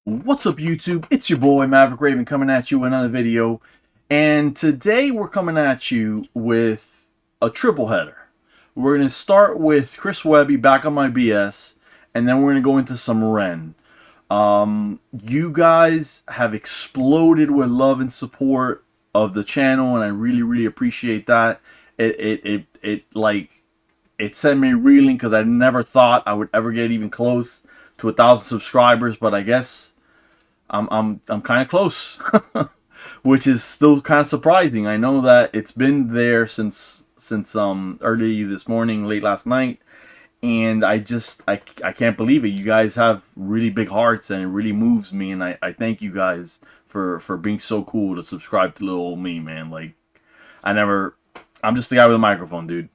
What's up, YouTube? It's your boy Maverick Raven coming at you with another video, and today we're coming at you with a triple header. We're going to start with Chris Webby, Back on My BS, and then we're going to go into some Ren. You guys have exploded with love and support of the channel, and I really appreciate that. It sent me reeling because I never thought I would ever get even close to 1,000 subscribers, but I guess I'm kind of close, which is still kind of surprising. I know that it's been there since early this morning, late last night, and I can't believe it. You guys have really big hearts, and it really moves me, and I thank you guys for being so cool to subscribe to little old me, man. Like, I'm just the guy with a microphone, dude.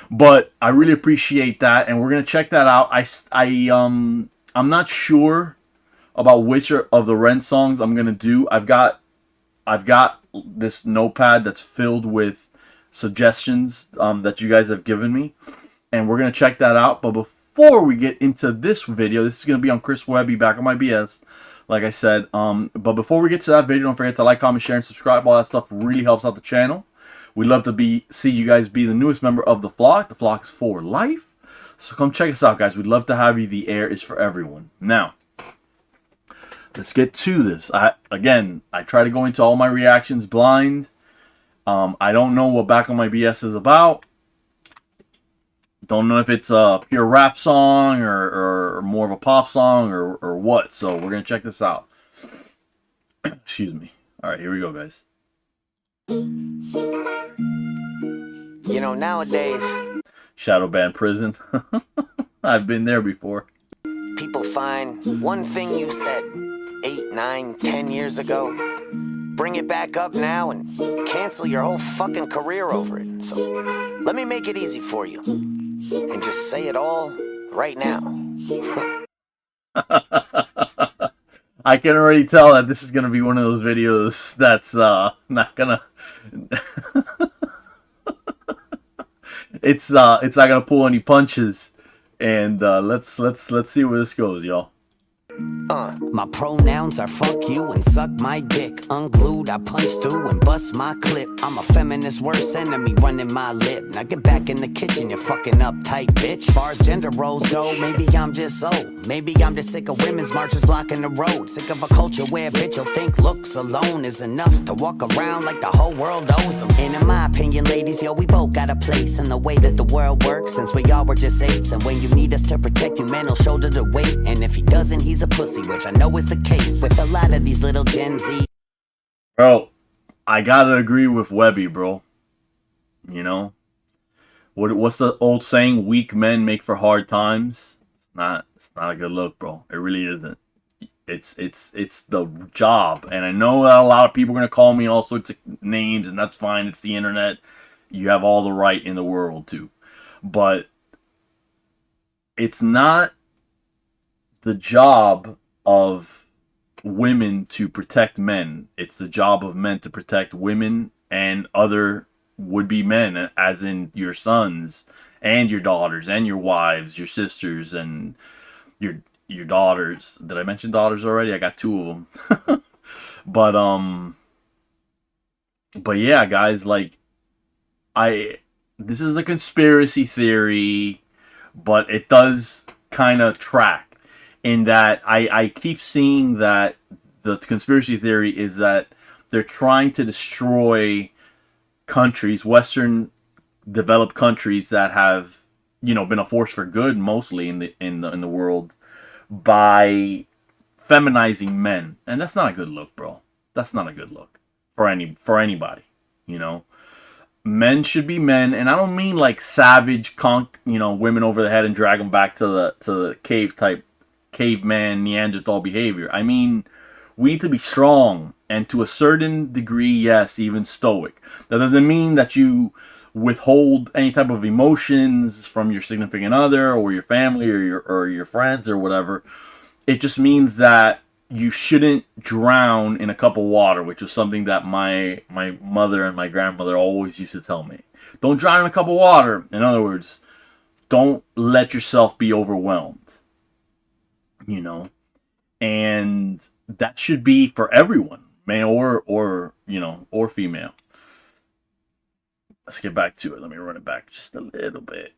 But I really appreciate that, and we're gonna check that out. I'm not sure about which of the Ren songs I'm gonna do. I've got this notepad that's filled with suggestions that you guys have given me, and we're gonna check that out. But before we get into this video, this is gonna be on Chris Webby, Back on My BS, like I said. But before we get to that video, don't forget to like, comment, share, and subscribe. All that stuff really helps out the channel. We'd love to see you guys be the newest member of the flock. The flock is for life. So come check us out, guys. We'd love to have you. The air is for everyone. Now, let's get to this. I try to go into all my reactions blind. I don't know what Back on My BS is about. Don't know if it's a pure rap song or more of a pop song or what. So we're going to check this out. Excuse me. All right, here we go, guys. You know, nowadays, Shadow Band Prison. I've been there before. people find one thing you said 8, 9, 10 years ago, bring it back up now and cancel your whole fucking career over it. So let me make it easy for you and just say it all right now. I can already tell that this is going to be one of those videos that's not gonna it's not gonna pull any punches, and let's see where this goes, y'all. My pronouns are fuck you and suck my dick. Unglued, I punch through and bust my clip. I'm a feminist worst enemy running my lip. Now get back in the kitchen, you fucking uptight bitch. Far as gender roles go, maybe I'm just old. Maybe I'm just sick of women's marches blocking the road. Sick of a culture where a bitch will think looks alone is enough to walk around like the whole world owes them. And in my opinion, ladies, yo, we both got a place in the way that the world works, since we all were just apes. And when you need us to protect you, man will shoulder the weight. And if he doesn't, he's a pussy, which I know is the case with a lot of these little Gen Z. Bro, I gotta agree with Webby, bro. You know, what's the old saying? Weak men make for hard times. It's not a good look, bro. It really isn't. It's the job, and I know that a lot of people are gonna call me all sorts of names, and that's fine. It's the internet. You have all the right in the world to, but it's not the job of women to protect men. It's the job of men to protect women and other would-be men, as in your sons and your daughters and your wives, your sisters and your daughters. Did I mention daughters already? I got 2 of them. but yeah, guys, like, this is a conspiracy theory, but it does kind of track in that I keep seeing that the conspiracy theory is that they're trying to destroy countries, Western developed countries that have, you know, been a force for good mostly in the world, by feminizing men. And that's not a good look, bro. That's not a good look for anybody, you know. Men should be men, and I don't mean like savage women over the head and drag them back to the caveman Neanderthal behavior. I mean, we need to be strong, and to a certain degree, yes, even stoic. That doesn't mean that you withhold any type of emotions from your significant other or your family or your friends or whatever. It just means that you shouldn't drown in a cup of water, which is something that my mother and my grandmother always used to tell me. Don't drown in a cup of water. In other words, don't let yourself be overwhelmed. You know, and that should be for everyone, male or you know, or female. Let's get back to it. Let me run it back just a little bit.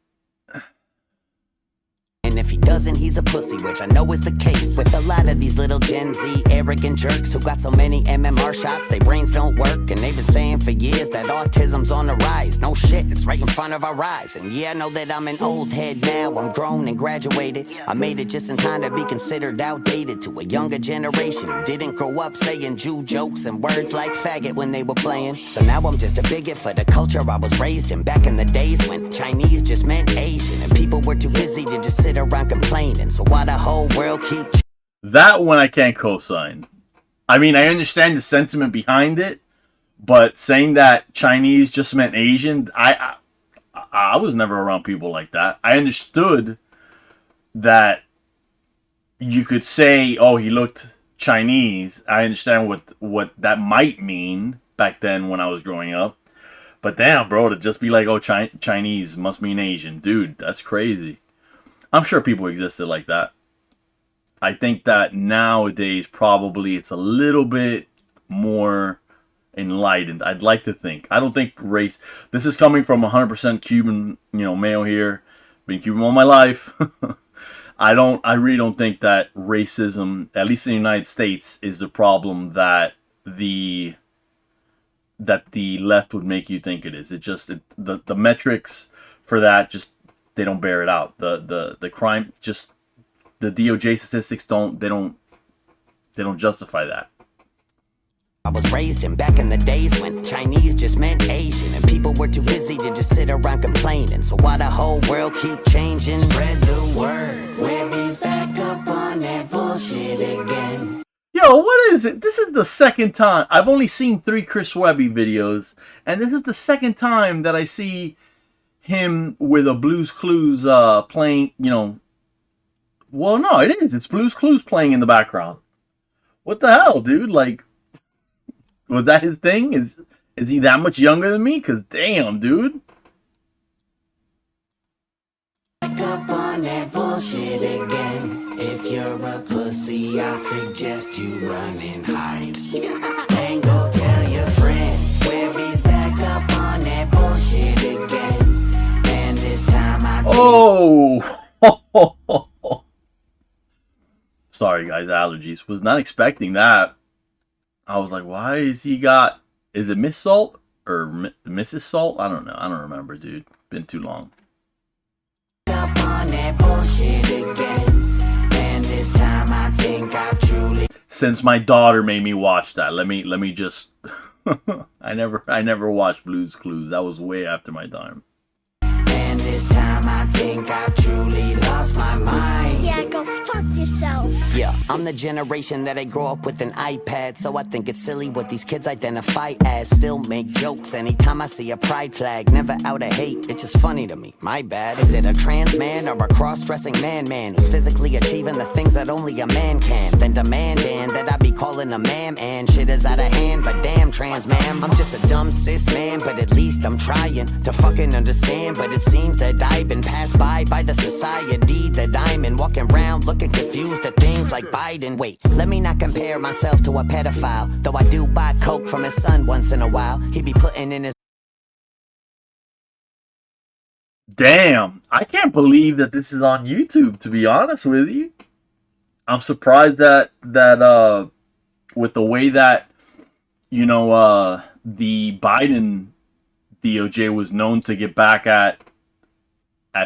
And if he doesn't, he's a pussy, which I know is the case with a lot of these little Gen Z arrogant jerks who got so many MMR shots, their brains don't work. And they've been saying for years that autism's on the rise. No shit, it's right in front of our eyes. And yeah, I know that I'm an old head now, I'm grown and graduated. I made it just in time to be considered outdated to a younger generation who didn't grow up saying Jew jokes and words like faggot when they were playing. So now I'm just a bigot for the culture I was raised in, back in the days when Chinese just meant Asian and people were too busy to just sit around complaining. So why the whole world keep... That one I can't co-sign. I mean, I understand the sentiment behind it, but saying that Chinese just meant Asian, I was never around people like that. I understood that you could say, oh, he looked Chinese. I understand what that might mean back then when I was growing up. But damn, bro, to just be like, oh, Chinese must mean Asian. Dude, that's crazy. I'm sure people existed like that. I think that nowadays probably it's a little bit more enlightened. I'd like to think. I don't think race... This is coming from 100% Cuban, you know, male here. Been Cuban all my life. I really don't think that racism, at least in the United States, is the problem that the left would make you think it is. It just... The metrics for that just... They don't bear it out. The crime, just the DOJ statistics don't justify that. I was raised in back in the days when Chinese just meant Asian and people were too busy to just sit around complaining. So why the whole world keep changing? Spread the word. Webby's back up on that bullshit again. Yo, what is it? This is the second time. I've only seen 3 Chris Webby videos, and this is the second time that I see him with a Blue's Clues playing, you know. Well, no, it is. It's Blue's Clues playing in the background. What the hell, dude? Like, was that his thing? Is he that much younger than me? Because damn, dude. Back up on that bullshit again. If you're a pussy, I suggest you run and hide. And go tell your friends. Webby's back up on that bullshit again. Oh! Sorry, guys, allergies. Was not expecting that. I was like, why is he got... Is it Miss Salt? Or Mrs. Salt? I don't know. I don't remember, dude. Been too long. Up on that bullshit again. And this time I think I've truly... Since my daughter made me watch that, let me just... I never watched Blue's Clues. That was way after my time. And this time I think I've truly lost my mind. Yeah, go fuck yourself. Yeah, I'm the generation that I grew up with an iPad, so I think it's silly what these kids identify as. Still make jokes anytime I see a pride flag. Never out of hate, it's just funny to me. My bad. Is it a trans man or a cross-dressing man who's physically achieving the things that only a man can? Then demanding that I be calling a ma'am, and shit is out of hand, but damn trans ma'am. I'm just a dumb cis man, but at least I'm trying to fucking understand. But it seems that I've been passed by the society that I'm in, walking around looking confused at things like Biden. Wait, let me not compare myself to a pedophile, though I do buy coke from his son once in a while. He be putting in his... Damn, I can't believe that this is on YouTube, to be honest with you. I'm surprised that with the way that, you know, the Biden DOJ was known to get back at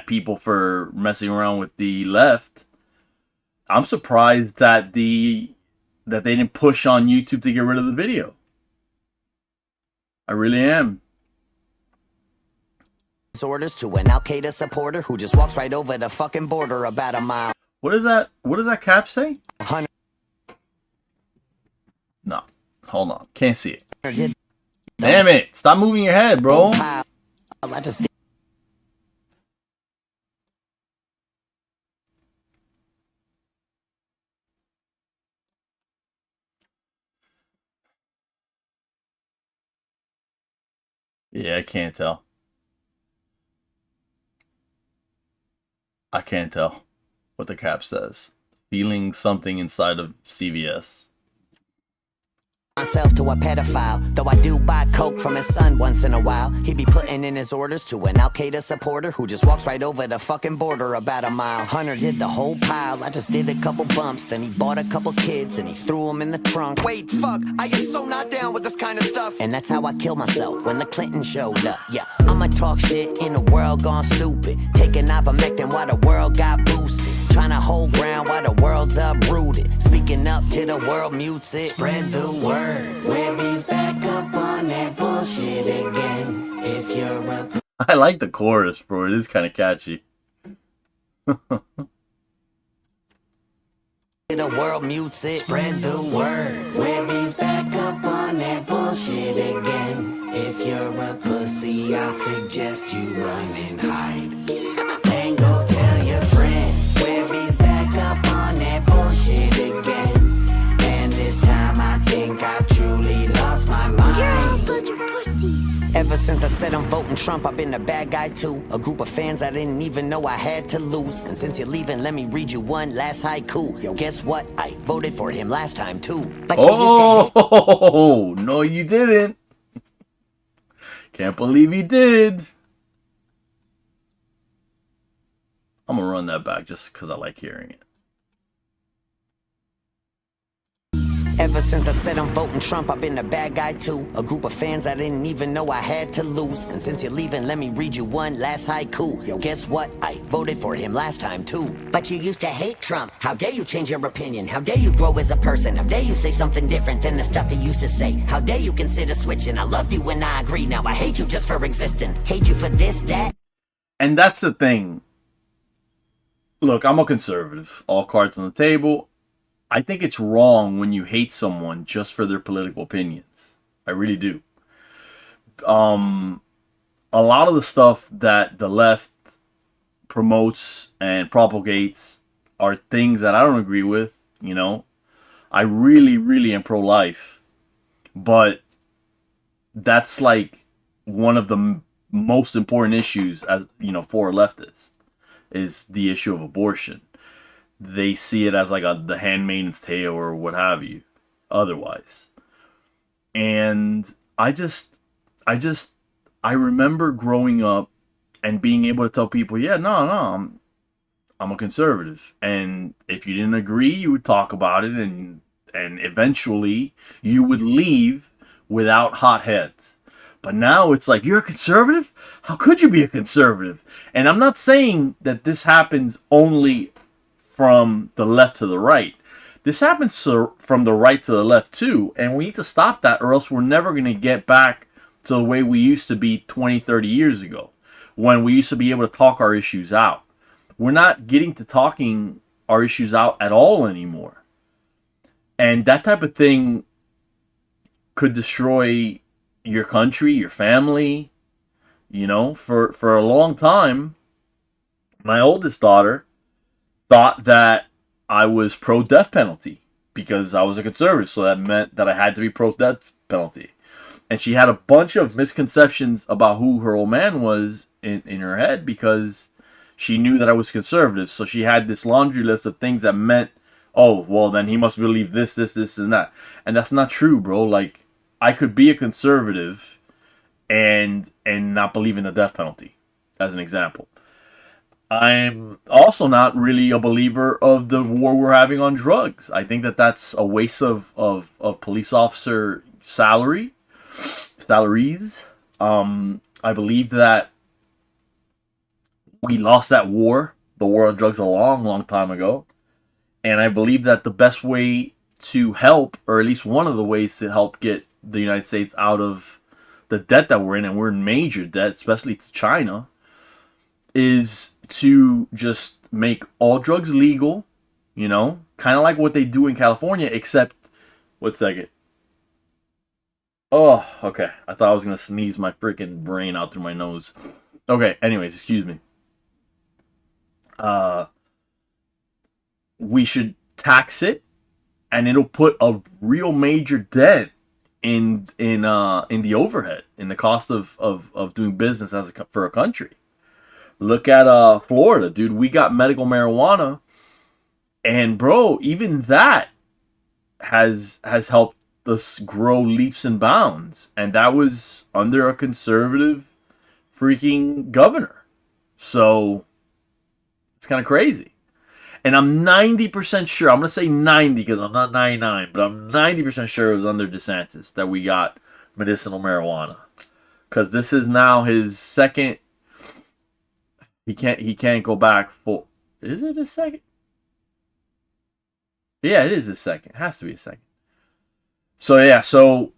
people for messing around with the left. I'm surprised that they didn't push on YouTube to get rid of the video. I really am. Orders to an Al-Qaeda supporter who just walks right over the fucking border about a mile. What is that? What does that cap say? 100. No, hold on, can't see it. Damn it! Stop moving your head, bro. I just... Yeah, I can't tell. I can't tell what the cap says. feeling something inside of CVS. Myself to a pedophile, though I do buy coke from his son once in a while. He be putting in his orders to an Al-Qaeda supporter who just walks right over the fucking border about a mile. Hunter did the whole pile, I just did a couple bumps. Then he bought a couple kids and he threw them in the trunk. Wait, fuck, I am so not down with this kind of stuff. And that's how I killed myself when the Clintons showed up. Yeah, I'ma talk shit in a world gone stupid, taking ivermectin while the world got boosted, trying to hold ground while the world's uprooted, speaking up till the world mutes it. Spread the word. Webby's back up on that bullshit again. If you're a I like the chorus, bro. It is kind of catchy. the world mutes it. Spread the word. Webby's back up on that bullshit again. If you're a pussy, I suggest you run and hide. And go tell your friends. Webby's back up on that bullshit again. And this time I think I've truly lost my mind. You're all a bunch of pussies. Ever since I said I'm voting Trump, I've been a bad guy too. A group of fans I didn't even know I had to lose. And since you're leaving, let me read you one last haiku. Yo, guess what? I voted for him last time too. But you used to hate. Oh, no, you didn't. Can't believe he did. I'm gonna run that back just because I like hearing it. Ever since I said I'm voting Trump, I've been a bad guy too. A group of fans I didn't even know I had to lose. And since you're leaving, let me read you one last haiku. Yo, guess what? I voted for him last time too. But you used to hate Trump. How dare you change your opinion? How dare you grow as a person? How dare you say something different than the stuff you used to say? How dare you consider switching? I loved you when I agreed. Now I hate you just for existing. Hate you for this, that. And that's the thing. Look, I'm a conservative. All cards on the table. I think it's wrong when you hate someone just for their political opinions. I really do. A lot of the stuff that the left promotes and propagates are things that I don't agree with, you know. I really am pro-life. But that's like one of the most important issues, as you know, for a leftist, is the issue of abortion. They see it as like the Handmaid's Tale or what have you, otherwise. And I remember growing up and being able to tell people, yeah, no, I'm a conservative. And if you didn't agree, you would talk about it, and eventually you would leave without hot heads. But now it's like, you're a conservative? How could you be a conservative? And I'm not saying that this happens only from the left to the right. This happens from the right to the left too, and we need to stop that, or else we're never going to get back to the way we used to be 20, 30 years ago, when we used to be able to talk our issues out. We're not getting to talking our issues out at all anymore. And that type of thing could destroy your country, your family. You know, for a long time, my oldest daughter thought that I was pro-death penalty because I was a conservative, so that meant that I had to be pro-death penalty. And she had a bunch of misconceptions about who her old man was in her head because she knew that I was conservative. So she had this laundry list of things that meant, oh, well, then he must believe this, and that. And that's not true, bro. Like, I could be a conservative and not believe in the death penalty, as an example. I'm also not really a believer of the war we're having on drugs. I think that that's a waste of police officer salaries. I believe that we lost that war, the war on drugs, a long time ago. And I believe that the best way to help, or at least one of the ways to help get the United States out of the debt that we're in, and we're in major debt, especially to China, is to just make all drugs legal, you know, kind of like what they do in California, except, one second. Oh, okay. I thought I was going to sneeze my freaking brain out through my nose. Okay, anyways, excuse me. We should tax it, and it'll put a real major dent in the overhead, in the cost of doing business for a country. Look at Florida, dude. We got medical marijuana, And bro, even that has helped us grow leaps and bounds. And that was under a conservative freaking governor. So it's kind of crazy. And I'm 90% sure, I'm going to say 90 because I'm not 99, but I'm 90% sure it was under DeSantis that we got medicinal marijuana. Because this is now his second. He can't go back full. Is it his second? Yeah, it is his second. It has to be his second. So yeah, so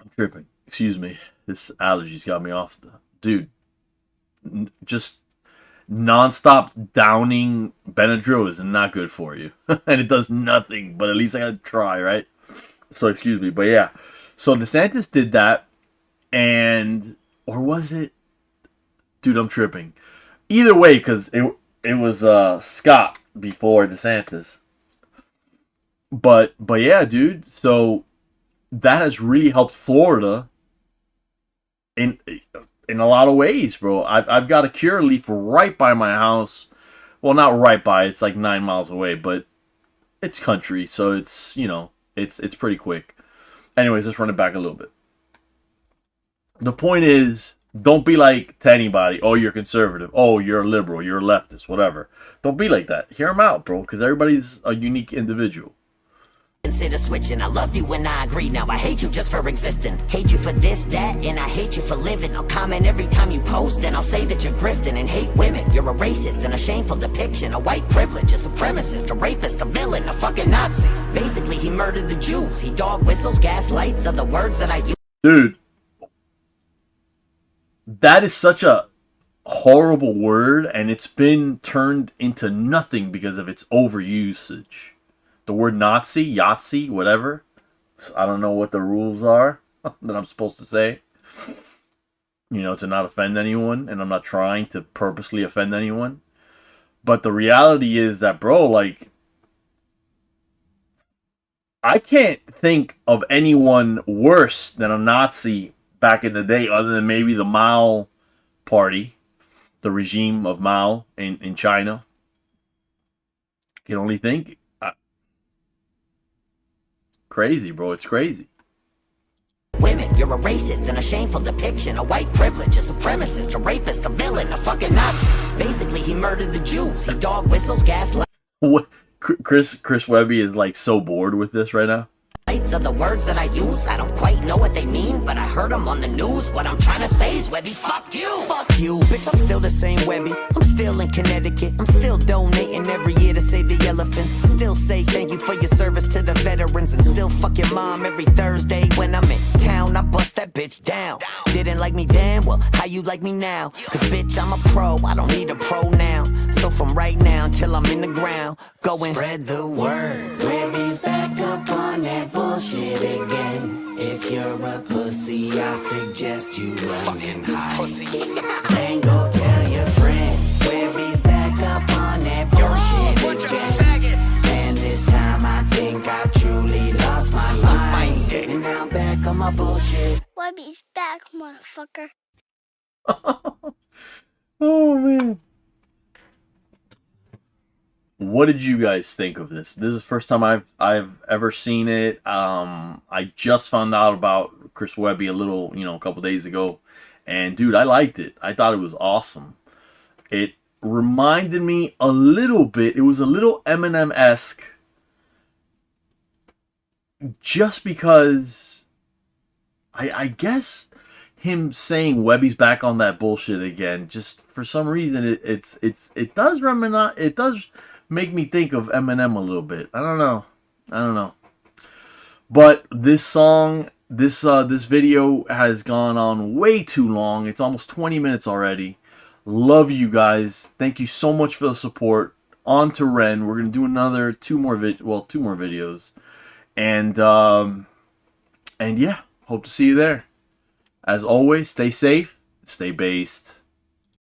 I'm tripping. Excuse me. This allergies got me off. Dude, just nonstop downing Benadryl is not good for you. And it does nothing, but at least I gotta try, right? So excuse me. But yeah. So DeSantis did that, and or was it? Dude, I'm tripping. Either way, because it was Scott before DeSantis. But yeah, dude. So that has really helped Florida in a lot of ways, bro. I've got a cure leaf right by my house. Well, not right by. It's like 9 miles away, but it's country, so it's it's pretty quick. Anyways, let's run it back a little bit. The point is, don't be like to anybody, oh, you're conservative, oh, you're a liberal, you're a leftist, whatever. Don't be like that. Hear them out, bro, because everybody's a unique individual. Consider switching. I loved you when I agreed. Now I hate you just for existing. Hate you for this, that, and I hate you for living. I'll comment every time you post, and I'll say that you're grifting and hate women. You're a racist and a shameful depiction. A white privilege, a supremacist, a rapist, a villain, a fucking Nazi. Basically, he murdered the Jews. He dog whistles, gaslights are the words that I use. Dude, that is such a horrible word, and it's been turned into nothing because of its overusage. The word Nazi, Yahtzee, whatever. I don't know what the rules are that I'm supposed to say. To not offend anyone. And I'm not trying to purposely offend anyone. But the reality is that, bro, like, I can't think of anyone worse than a Nazi back in the day other than maybe the Mao party. The regime of Mao in China. I can only think. Crazy, bro. It's crazy. Women, you're a racist and a shameful depiction. A white privilege, a supremacist, a rapist, a villain, a fucking Nazi. Basically, he murdered the Jews. He dog whistles, gaslights. What? Chris Webby is like so bored with this right now. Are the words that I use. I don't quite know what they mean, but I heard them on the news. What I'm trying to say is, Webby, fuck you. Fuck you, bitch, I'm still the same Webby. I'm still in Connecticut. I'm still donating every year to save the elephants. Still say thank you for your service to the veterans. And still fuck your mom every Thursday when I'm in town. I bust that bitch down. Didn't like me then? Well, how you like me now? Cause bitch, I'm a pro. I don't need a pronoun. So from right now till I'm in the ground, going spread the word. Webby's back up on that bullshit again. If you're a pussy, I suggest you run and hide. Then go tell your friends. Webby's back up on that bullshit again. And this time I think I've truly lost my mind. And now I'm back on my bullshit. Webby's back, motherfucker. Oh man. What did you guys think of this? This is the first time I've ever seen it. I just found out about Chris Webby a couple days ago, and dude, I liked it. I thought it was awesome. It reminded me a little bit. It was a little Eminem-esque, just because I guess him saying Webby's back on that bullshit again. Just for some reason, it does make me think of Eminem a little bit. I don't know. But this song, this video has gone on way too long. It's almost 20 minutes already. Love you guys. Thank you so much for the support. On to Ren. We're gonna do another two more videos, and yeah, hope to see you there. As always, stay safe, stay based.